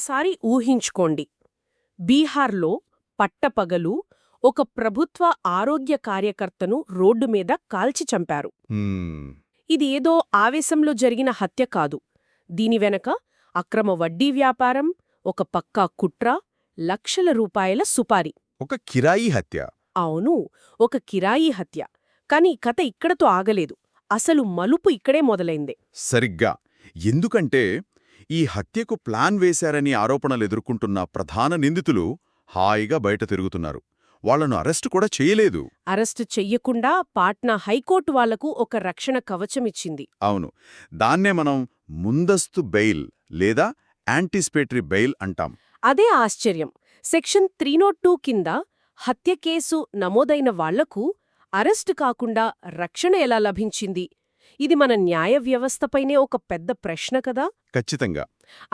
ఒక్కసారి ఊహించుకోండి, బీహార్లో పట్టపగలు ఒక ప్రభుత్వ ఆరోగ్య కార్యకర్తను రోడ్డు మీద కాల్చి చంపారు. ఇది ఏదో ఆవేశంలో జరిగిన హత్య కాదు. దీని వెనక అక్రమ వడ్డీ వ్యాపారం, ఒక పక్కా కుట్ర, లక్షల రూపాయల సుపారీ. ఒక కిరాయి హత్య. అవును, ఒక కిరాయి హత్య. కాని కథ ఇక్కడతో ఆగలేదు. అసలు మలుపు ఇక్కడే మొదలైందే. సరిగ్గా. ఎందుకంటే ఈ హత్యకు ప్లాన్ వేశారని ఆరోపణలెదుర్కొంటున్న ప్రధాన నిందితులు హాయిగా బయట తిరుగుతున్నారు. వాళ్లను అరెస్టు కూడా చేయలేదు. అరెస్టు చెయ్యకుండా పాట్నా హైకోర్టు వాళ్లకు ఒక రక్షణ కవచమిచ్చింది. అవును, దాన్నే మనం ముందస్తు బెయిల్ లేదా యాంటిసిపేటరీ బెయిల్ అంటాం. అదే ఆశ్చర్యం. సెక్షన్ 302 కింద హత్య కేసు నమోదైన వాళ్లకు అరెస్టు కాకుండా రక్షణ ఎలా లభించింది? ఇది మన న్యాయ వ్యవస్థపైనే ఒక పెద్ద ప్రశ్న కదా. ఖచ్చితంగా.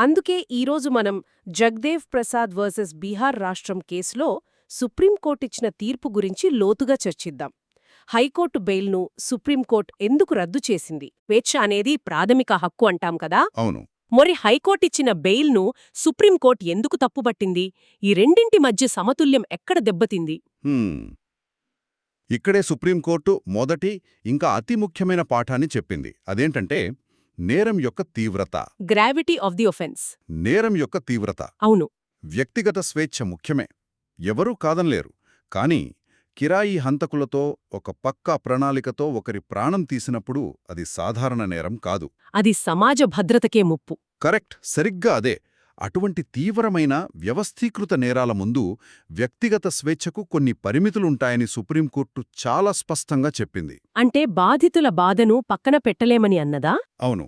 అందుకే ఈరోజు మనం జగ్దేవ్ ప్రసాద్ వర్సెస్ బీహార్ రాష్ట్రం కేసులో సుప్రీంకోర్టిచ్చిన తీర్పు గురించి లోతుగా చర్చిద్దాం. హైకోర్టు బెయిల్ను సుప్రీంకోర్టు ఎందుకు రద్దు చేసింది? స్వేచ్ఛ అనేది ప్రాథమిక హక్కు అంటాం కదా. అవును. మరి హైకోర్టిచ్చిన బెయిల్ను సుప్రీంకోర్టు ఎందుకు తప్పుపట్టింది? ఈ రెండింటి మధ్య సమతుల్యం ఎక్కడ దెబ్బతింది? ఇక్కడే సుప్రీంకోర్టు మొదటి ఇంకా అతి ముఖ్యమైన పాఠాన్ని చెప్పింది. అదేంటంటే నేరం యొక్క తీవ్రత. Gravity of the offence. నేరం యొక్క తీవ్రత. అవును. వ్యక్తిగత స్వేచ్ఛ ముఖ్యమే, ఎవరూ కాదనలేరు. కానీ కిరాయి హంతకులతో ఒక పక్కా ప్రణాళికతో ఒకరి ప్రాణం తీసినప్పుడు అది సాధారణ నేరం కాదు. అది సమాజ భద్రతకే ముప్పు. కరెక్ట్, సరిగ్గా అదే. అటువంటి తీవ్రమైన వ్యవస్థీకృత నేరాల ముందు వ్యక్తిగత స్వేచ్ఛకు కొన్ని పరిమితులుంటాయని సుప్రీంకోర్టు చాలా స్పష్టంగా చెప్పింది. అంటే బాధితుల బాధను పక్కన పెట్టలేమని అన్నదా? అవును.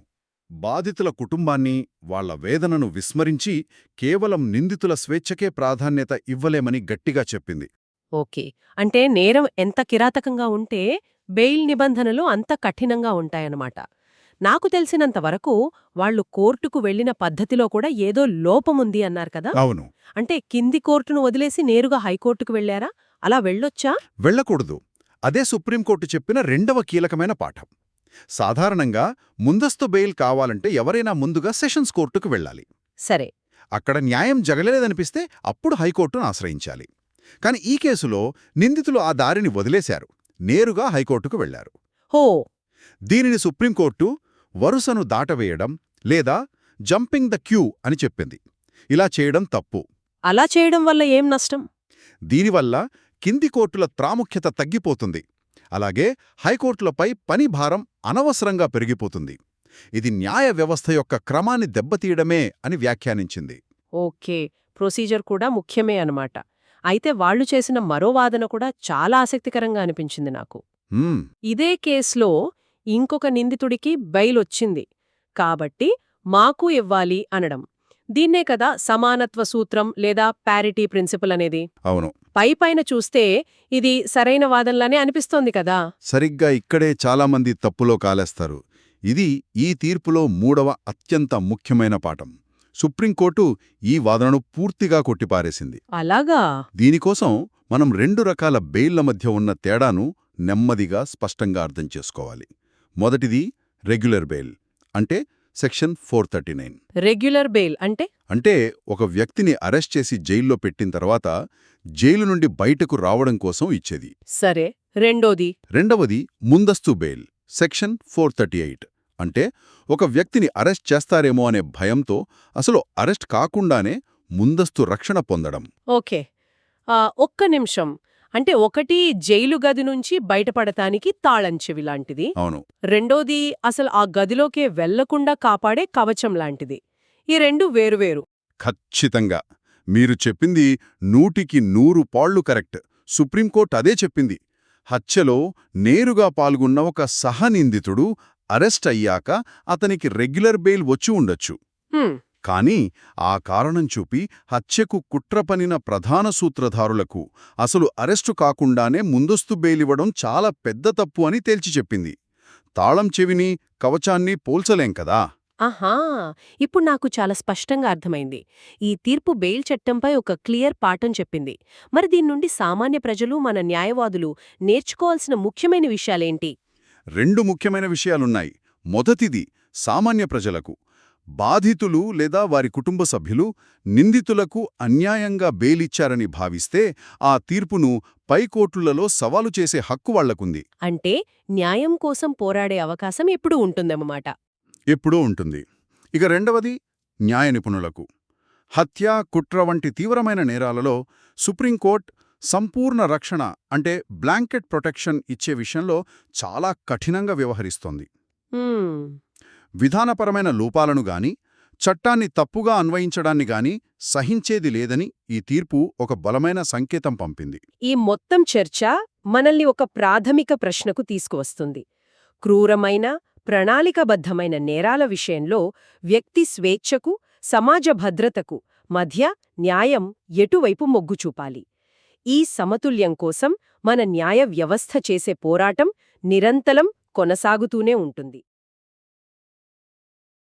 బాధితుల కుటుంబాన్ని, వాళ్ల వేదనను విస్మరించి కేవలం నిందితుల స్వేచ్ఛకే ప్రాధాన్యత ఇవ్వలేమని గట్టిగా చెప్పింది. ఓకే, అంటే నేరం ఎంత కిరాతకంగా ఉంటే బెయిల్ నిబంధనలు అంత కఠినంగా ఉంటాయన్నమాట. నాకు తెలిసినంతవరకు వాళ్లు కోర్టుకు వెళ్లిన పద్ధతిలో కూడా ఏదో లోపముంది అన్నారు కదా. అవును. అంటే కింది కోర్టును వదిలేసి నేరుగా హైకోర్టుకు వెళ్లారా? అలా వెళ్ళొచ్చా? వెళ్లకూడదు. అదే సుప్రీంకోర్టు చెప్పిన రెండవ కీలకమైన పాఠం. సాధారణంగా ముందస్తు బెయిల్ కావాలంటే ఎవరైనా ముందుగా సెషన్స్ కోర్టుకు వెళ్ళాలి. సరే. అక్కడ న్యాయం జగలేదనిపిస్తే అప్పుడు హైకోర్టును ఆశ్రయించాలి. కాని ఈ కేసులో నిందితులు ఆ దారిని వదిలేశారు, నేరుగా హైకోర్టుకు వెళ్లారు. హో. దీనిని సుప్రీంకోర్టు వరుసను దాటవేయడం లేదా జంపింగ్ ద క్యూ అని చెప్పింది. ఇలా చేయడం తప్పు. అలా చేయడం వల్ల ఏం నష్టం? దీనివల్ల కింది కోర్టుల ప్రాముఖ్యత తగ్గిపోతుంది. అలాగే హైకోర్టులపై పని భారం అనవసరంగా పెరిగిపోతుంది. ఇది న్యాయ వ్యవస్థ యొక్క క్రమాన్ని దెబ్బతీయడమే అని వ్యాఖ్యానించింది. ఓకే, ప్రొసీజర్ కూడా ముఖ్యమే అన్నమాట. అయితే వాళ్లు చేసిన మరో వాదన కూడా చాలా ఆసక్తికరంగా అనిపించింది నాకు. ఇదే కేసులో ఇంకొక నిందితుడికి బెయిల్ వచ్చింది కాబట్టి మాకు ఇవ్వాలి అనడం. దీన్నే కదా సమానత్వ సూత్రం లేదా ప్యారిటీ ప్రిన్సిపల్ అనేది. అవును. పైపైన చూస్తే ఇది సరైన వాదనలానే అనిపిస్తోంది కదా. సరిగ్గా ఇక్కడే చాలామంది తప్పులో కాలేస్తారు. ఇది ఈ తీర్పులో మూడవ అత్యంత ముఖ్యమైన పాఠం. సుప్రీంకోర్టు ఈ వాదనను పూర్తిగా కొట్టిపారేసింది. అలాగా? దీనికోసం మనం రెండు రకాల బెయిళ్ల మధ్య ఉన్న తేడాను నెమ్మదిగా స్పష్టంగా అర్థం చేసుకోవాలి. మొదటిది రెగ్యులర్ బెయిల్, అంటే సెక్షన్ 439. రెగ్యులర్ బెయిల్ అంటే? అంటే ఒక వ్యక్తిని అరెస్ట్ చేసి జైల్లో పెట్టిన తర్వాత జైలు నుండి బయటకు రావడం కోసం ఇచ్చేది. సరే. రెండవది ముందస్తు బెయిల్, సెక్షన్ 438. అంటే ఒక వ్యక్తిని అరెస్ట్ చేస్తారేమో అనే భయంతో అసలు అరెస్ట్ కాకుండానే ముందస్తు రక్షణ పొందడం. ఓకే, ఒక్క నిమిషం. అంటే ఒకటి జైలు గది నుంచి బయటపడటానికి తాళం చెవి లాంటిది. అవును. రెండోది అసలు ఆ గదిలోకే వెళ్లకుండా కాపాడే కవచం లాంటిది. ఈ రెండు వేరువేరు. ఖచ్చితంగా. మీరు చెప్పింది 100కి 100 కరెక్ట్. సుప్రీంకోర్టు అదే చెప్పింది. హత్యలో నేరుగా పాల్గొన్న ఒక సహనిందితుడు అరెస్ట్ అయ్యాక అతనికి రెగ్యులర్ బెయిల్ వచ్చి ఉండొచ్చు. కానీ ఆ కారణం చూపి హత్యకు కుట్రపనిన ప్రధాన సూత్రధారులకు అసలు అరెస్టు కాకుండానే ముందస్తు బెయిలివ్వడం చాలా పెద్ద తప్పు అని తేల్చి చెప్పింది. తాళం చెవిని, కవచాన్ని పోల్చలేం కదా. ఆహా, ఇప్పుడు నాకు చాలా స్పష్టంగా అర్థమైంది. ఈ తీర్పు బెయిల్ చట్టంపై ఒక క్లియర్ పాఠం చెప్పింది. మరి దీని నుండి సామాన్య ప్రజలు, మన న్యాయవాదులు నేర్చుకోవాల్సిన ముఖ్యమైన విషయాలేంటి? 2 ముఖ్యమైన విషయాలున్నాయి. మొదటిది సామాన్య ప్రజలకు. బాధితులు లేదా వారి కుటుంబ సభ్యులు నిందితులకు అన్యాయంగా బెయిలిచ్చారని భావిస్తే ఆ తీర్పును పైకోర్టులలో సవాలు చేసే హక్కు వాళ్లకుంది. అంటే న్యాయం కోసం పోరాడే అవకాశం ఎప్పుడూ ఉంటుందన్నమాట. ఎప్పుడూ ఉంటుంది. ఇక రెండవది న్యాయ నిపుణులకు. హత్య, కుట్ర వంటి తీవ్రమైన నేరాలలో సుప్రీంకోర్టు సంపూర్ణ రక్షణ అంటే బ్లాంకెట్ ప్రొటెక్షన్ ఇచ్చే విషయంలో చాలా కఠినంగా వ్యవహరిస్తోంది. హ్మ్. విధానపరమైన లోపాలను గాని, చట్టాన్ని తప్పుగా అన్వయించడాన్ని గాని సహించేది లేదని ఈ తీర్పు ఒక బలమైన సంకేతం పంపింది. ఈ మొత్తం చర్చ మనల్ని ఒక ప్రాథమిక ప్రశ్నకు తీసుకువస్తుంది. క్రూరమైన, ప్రణాళికాబద్ధమైన నేరాల విషయంలో వ్యక్తి స్వేచ్ఛకు, సమాజ భద్రతకు మధ్య న్యాయం ఎటువైపు మొగ్గు చూపాలి? ఈ సమతుల్యం కోసం మన న్యాయ వ్యవస్థ చేసే పోరాటం నిరంతరం కొనసాగుతూనే ఉంటుంది.